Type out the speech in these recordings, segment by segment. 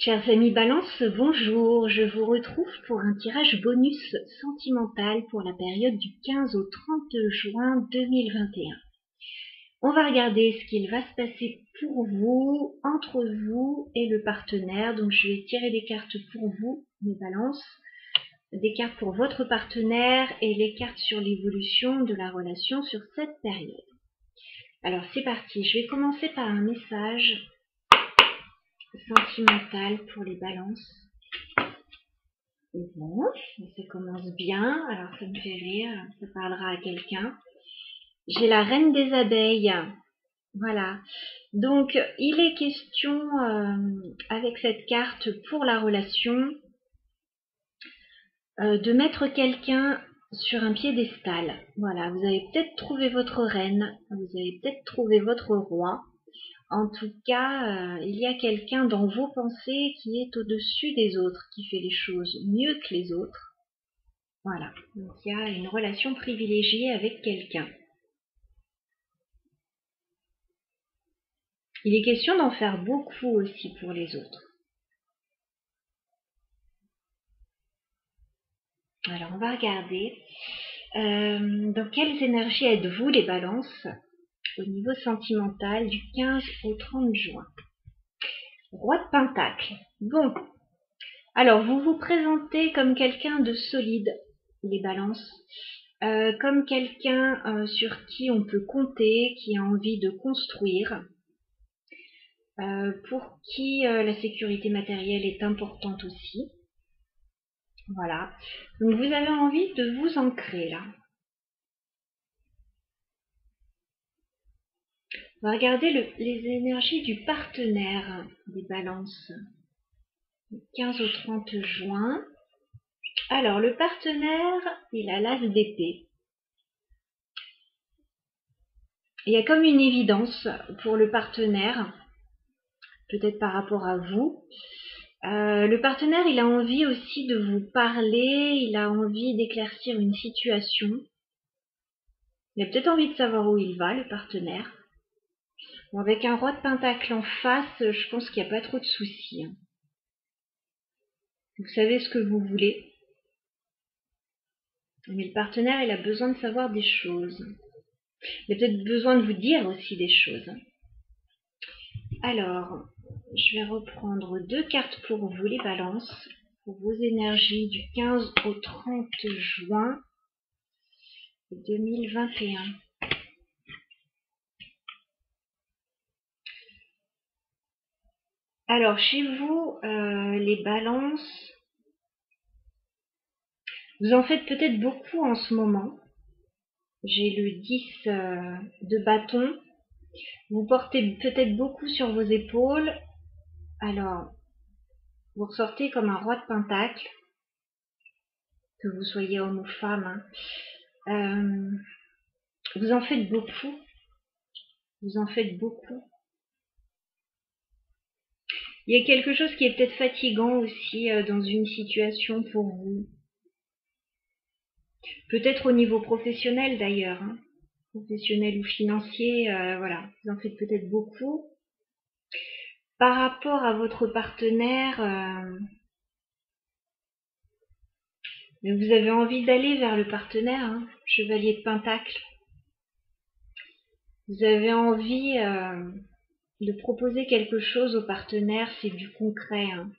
Chers amis Balance, bonjour, je vous retrouve pour un tirage bonus sentimental pour la période du 15 au 30 juin 2021. On va regarder ce qu'il va se passer pour vous, entre vous et le partenaire. Donc je vais tirer des cartes pour vous, mes Balances, des cartes pour votre partenaire et les cartes sur l'évolution de la relation sur cette période. Alors c'est parti, je vais commencer par un message sentimental pour les Balances. Bon, ça commence bien, alors ça me fait rire, ça parlera à quelqu'un. J'ai la reine des abeilles, voilà. Donc il est question avec cette carte pour la relation de mettre quelqu'un sur un piédestal. Voilà, vous avez peut-être trouvé votre reine, vous avez peut-être trouvé votre roi. En tout cas, il y a quelqu'un dans vos pensées qui est au-dessus des autres, qui fait les choses mieux que les autres. Voilà, donc il y a une relation privilégiée avec quelqu'un. Il est question d'en faire beaucoup aussi pour les autres. Alors on va regarder dans quelles énergies êtes-vous les Balances au niveau sentimental du 15 au 30 juin. Roi de Pentacle. Bon, alors vous vous présentez comme quelqu'un de solide, les Balances, comme quelqu'un sur qui on peut compter, qui a envie de construire, pour qui la sécurité matérielle est importante aussi. Voilà, donc vous avez envie de vous ancrer là. On va regarder les énergies du partenaire des Balances, du 15 au 30 juin. Alors le partenaire, il a l'as d'épée. Il y a comme une évidence pour le partenaire, peut-être par rapport à vous. Le partenaire, il a envie aussi de vous parler, il a envie d'éclaircir une situation. Il a peut-être envie de savoir où il va, le partenaire. Bon, avec un roi de pentacle en face, je pense qu'il n'y a pas trop de soucis. Vous savez ce que vous voulez. Mais le partenaire, il a besoin de savoir des choses. Il a peut-être besoin de vous dire aussi des choses. Alors, je vais reprendre deux cartes pour vous, les Balances, pour vos énergies du 15 au 30 juin 2021. Alors, chez vous, les Balances, vous en faites peut-être beaucoup en ce moment. J'ai le 10 de bâton. Vous portez peut-être beaucoup sur vos épaules. Alors, vous ressortez comme un roi de pentacle, que vous soyez homme ou femme. Vous en faites beaucoup. Vous en faites beaucoup. Il y a quelque chose qui est peut-être fatigant aussi dans une situation pour vous. Peut-être au niveau professionnel d'ailleurs, hein. Professionnel ou financier, voilà, vous en faites peut-être beaucoup. Par rapport à votre partenaire, vous avez envie d'aller vers le partenaire, hein, chevalier de pentacle. Vous avez envie de proposer quelque chose au partenaire, c'est du concret. Hein.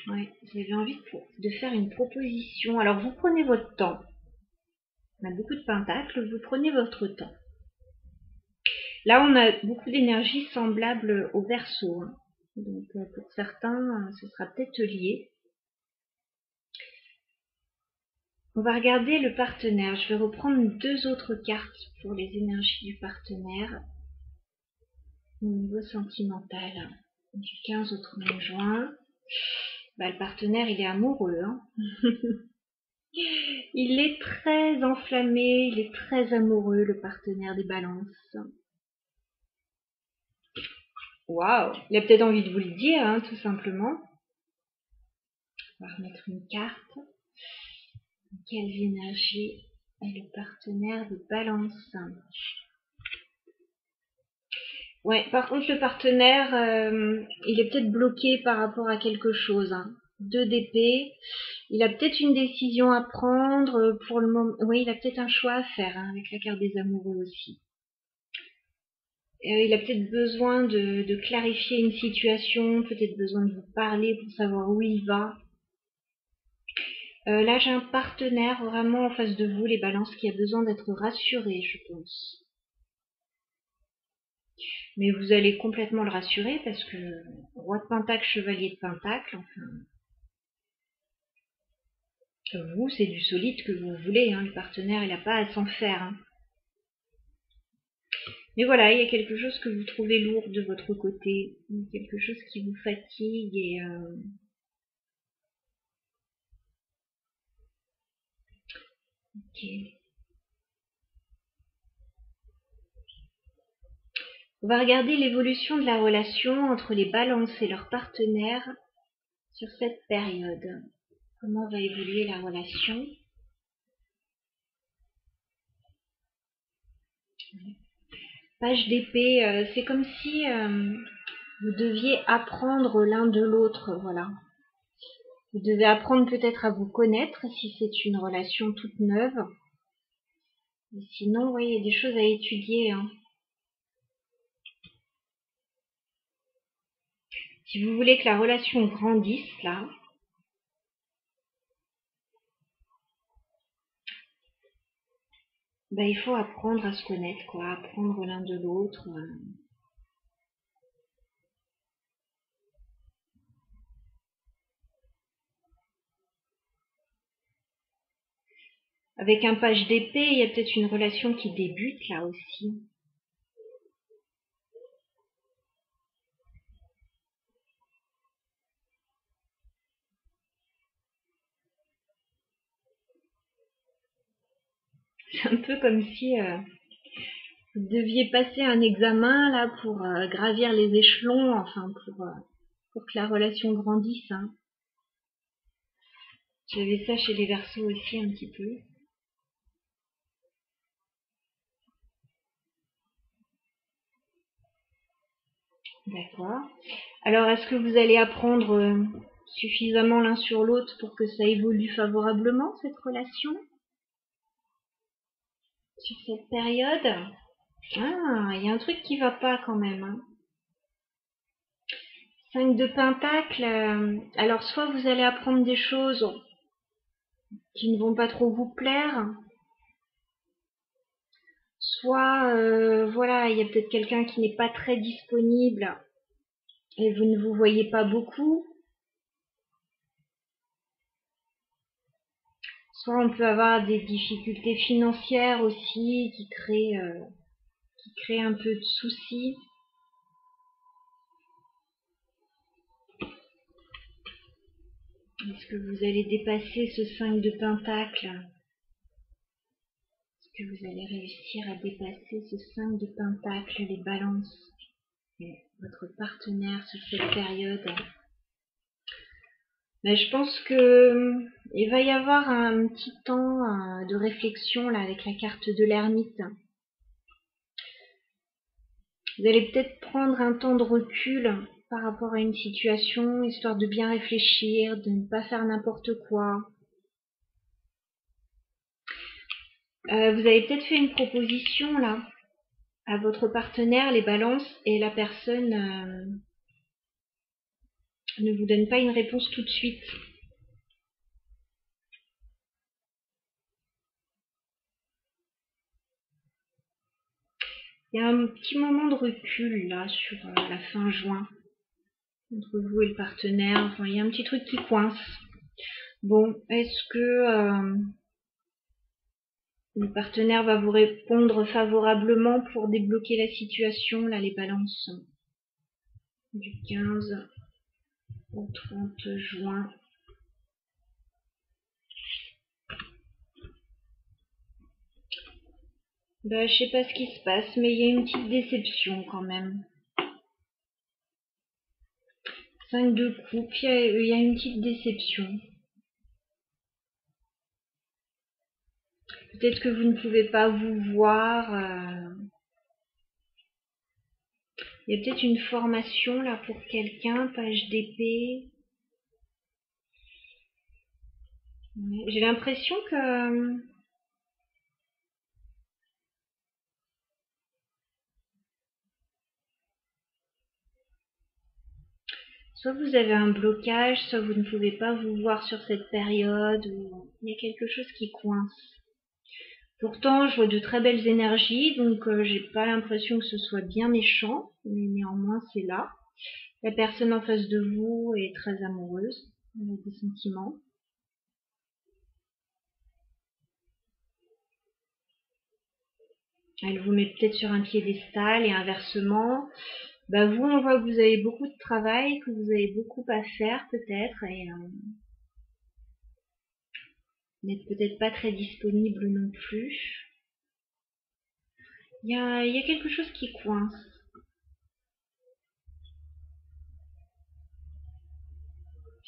Ouais, vous avez envie de faire une proposition. Alors vous prenez votre temps. On a beaucoup de pentacles, vous prenez votre temps. Là, on a beaucoup d'énergie semblable au Verseau. Hein. Donc pour certains, ce sera peut-être lié. On va regarder le partenaire. Je vais reprendre deux autres cartes pour les énergies du partenaire au niveau sentimental. Du 15 au 30 juin. Bah, le partenaire, il est amoureux. Hein. Il est très enflammé, il est très amoureux, le partenaire des Balances. Waouh! Il a peut-être envie de vous le dire, hein, tout simplement. On va remettre une carte. Quelles énergies est le partenaire des Balances? Ouais, par contre, le partenaire, il est peut-être bloqué par rapport à quelque chose, hein. 2 d'épée. Il a peut-être une décision à prendre pour le moment. Oui, il a peut-être un choix à faire, hein, avec la carte des amoureux aussi. Il a peut-être besoin de clarifier une situation, peut-être besoin de vous parler pour savoir où il va. Là, j'ai un partenaire vraiment en face de vous, les balances, qui a besoin d'être rassuré, je pense. Mais vous allez complètement le rassurer parce que roi de pentacle, chevalier de pentacle, enfin, vous, c'est du solide que vous voulez, hein. Le partenaire, il n'a pas à s'en faire, hein. Mais voilà, il y a quelque chose que vous trouvez lourd de votre côté, quelque chose qui vous fatigue et ok. On va regarder l'évolution de la relation entre les balances et leurs partenaires sur cette période. Comment va évoluer la relation? Page d'épée, c'est comme si vous deviez apprendre l'un de l'autre, voilà. Vous devez apprendre peut-être à vous connaître si c'est une relation toute neuve. Et sinon, oui, il y a des choses à étudier, hein. Si vous voulez que la relation grandisse, là, ben, il faut apprendre à se connaître, quoi, apprendre l'un de l'autre. Avec un page d'épée, il y a peut-être une relation qui débute, là aussi. C'est un peu comme si vous deviez passer un examen, là, pour gravir les échelons, enfin, pour que la relation grandisse, hein. J'avais ça chez les Verseaux aussi, un petit peu. D'accord. Alors, est-ce que vous allez apprendre suffisamment l'un sur l'autre pour que ça évolue favorablement, cette relation, sur cette période? Ah, il y a un truc qui va pas quand même, hein. 5 de pentacle, alors soit vous allez apprendre des choses qui ne vont pas trop vous plaire, soit voilà, il y a peut-être quelqu'un qui n'est pas très disponible et vous ne vous voyez pas beaucoup. Soit on peut avoir des difficultés financières aussi qui créent un peu de soucis. Est-ce que vous allez dépasser ce 5 de pentacle? Est-ce que vous allez réussir à dépasser ce 5 de pentacle, les balances, et votre partenaire sur cette période? Mais je pense que il va y avoir un petit temps de réflexion là avec la carte de l'ermite. Vous allez peut-être prendre un temps de recul par rapport à une situation, histoire de bien réfléchir, de ne pas faire n'importe quoi. Vous avez peut-être fait une proposition là à votre partenaire, les balances, et la personne ne vous donne pas une réponse tout de suite. Il y a un petit moment de recul là sur la fin juin entre vous et le partenaire. Enfin, il y a un petit truc qui coince. Bon, est-ce que le partenaire va vous répondre favorablement pour débloquer la situation, là, les balances, du 15 au 30 juin? Bah, je sais pas ce qui se passe, mais il y a une petite déception quand même. 5 de coupe, il y a une petite déception. Peut-être que vous ne pouvez pas vous voir. Il y a peut-être une formation là pour quelqu'un, page d'épée. Ouais, j'ai l'impression que soit vous avez un blocage, soit vous ne pouvez pas vous voir sur cette période, ou il y a quelque chose qui coince. Pourtant, je vois de très belles énergies, donc j'ai pas l'impression que ce soit bien méchant, mais néanmoins c'est là. La personne en face de vous est très amoureuse, elle a des sentiments. Elle vous met peut-être sur un piédestal et inversement. Bah vous, on voit que vous avez beaucoup de travail, que vous avez beaucoup à faire peut-être, et vous n'êtes peut-être pas très disponible non plus. Il y a quelque chose qui coince.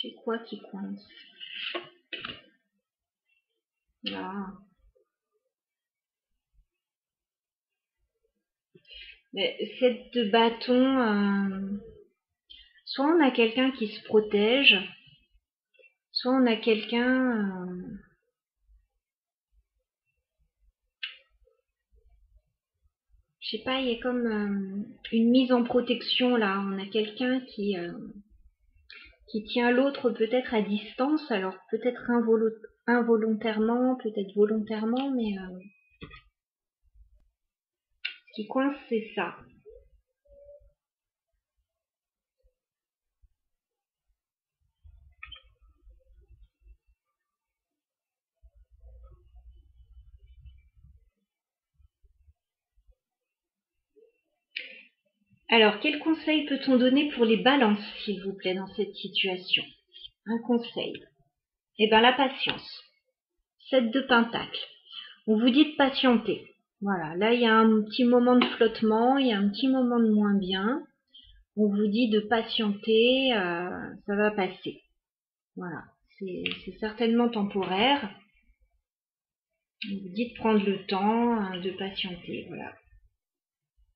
C'est quoi qui coince? Là. Mais cette bâton, soit on a quelqu'un qui se protège, soit on a quelqu'un, je sais pas, il y a comme une mise en protection là. On a quelqu'un qui tient l'autre peut-être à distance, alors peut-être involontairement, peut-être volontairement, mais ce qui coince c'est ça. Alors, quel conseil peut-on donner pour les balances, s'il vous plaît, dans cette situation? Un conseil. Eh bien, la patience. 7 de pentacle. On vous dit de patienter. Voilà, là, il y a un petit moment de flottement, il y a un petit moment de moins bien. On vous dit de patienter, ça va passer. Voilà, c'est certainement temporaire. On vous dit de prendre le temps, de patienter. Voilà.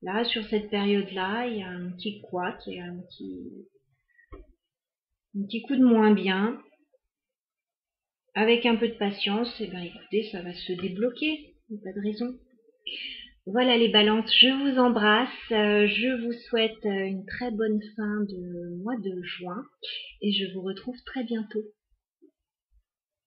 Là, sur cette période-là, il y a un petit couac, il y a un petit coup de moins bien. Avec un peu de patience, eh ben, écoutez, ça va se débloquer. Il n'y a pas de raison. Voilà les balances, je vous embrasse. Je vous souhaite une très bonne fin de mois de juin et je vous retrouve très bientôt.